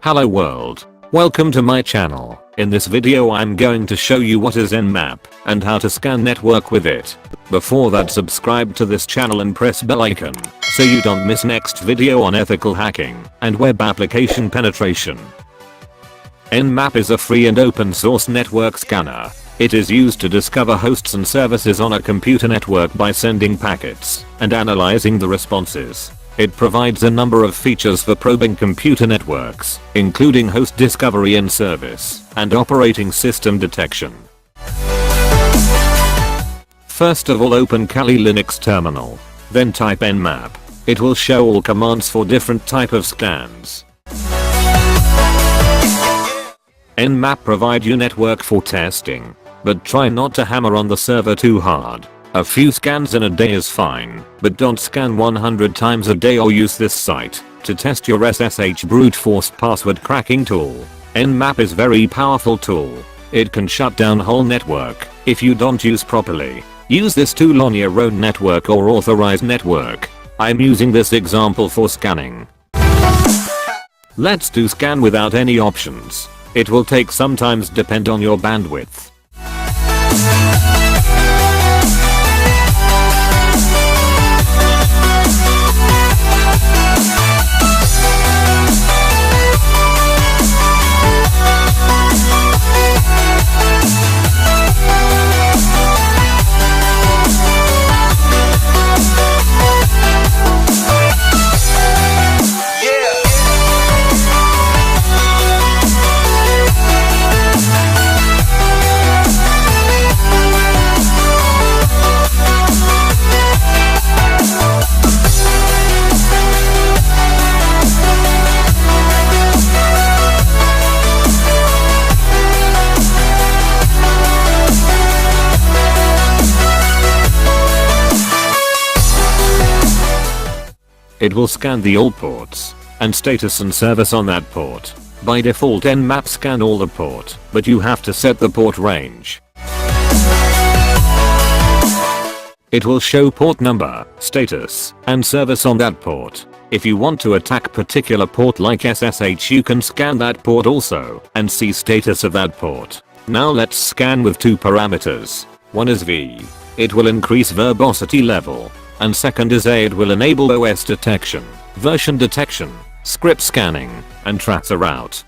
Hello world. Welcome to my channel. In this video I'm going to show you what is Nmap and how to scan network with it. Before that, subscribe to this channel and press bell icon so you don't miss next video on ethical hacking and web application penetration. Nmap is a free and open source network scanner. It is used to discover hosts and services on a computer network by sending packets and analyzing the responses. It provides a number of features for probing computer networks, including host discovery and service, and operating system detection. First of all, open Kali Linux terminal. Then type nmap. It will show all commands for different type of scans. Nmap provide you network for testing, but try not to hammer on the server too hard. A few scans in a day is fine, but don't scan 100 times a day or use this site to test your SSH brute force password cracking tool. Nmap is very powerful tool. It can shut down whole network if you don't use properly. Use this tool on your own network or authorized network. I'm using this example for scanning. Let's do scan without any options. It will take sometimes depend on your bandwidth. It will scan the all ports and status and service on that port. By default Nmap scan all the port, but you have to set the port range. It will show port number, status, and service on that port. If you want to attack particular port like SSH, you can scan that port also and see status of that port. Now let's scan with two parameters. One is V. It will increase verbosity level. And second is A. It will enable OS detection, version detection, script scanning, and tracer route.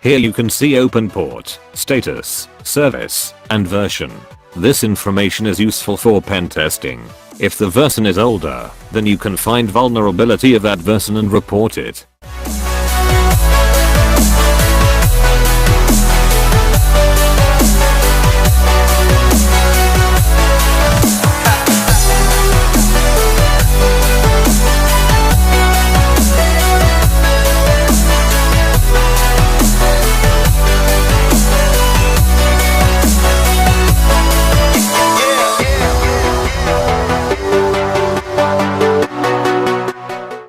Here you can see open port, status, service, and version. This information is useful for pen testing. If the version is older, then you can find vulnerability of that version and report it.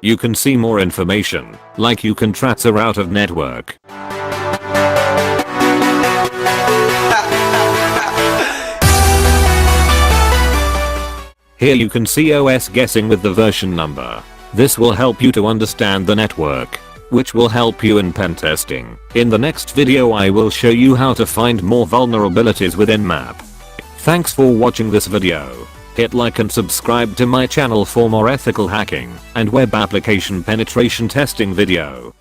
You can see more information, like you can tracer out of network. Here you can see OS guessing with the version number. This will help you to understand the network, which will help you in pen testing. In the next video I will show you how to find more vulnerabilities with Nmap. Thanks for watching this video. Hit like and subscribe to my channel for more ethical hacking and web application penetration testing video.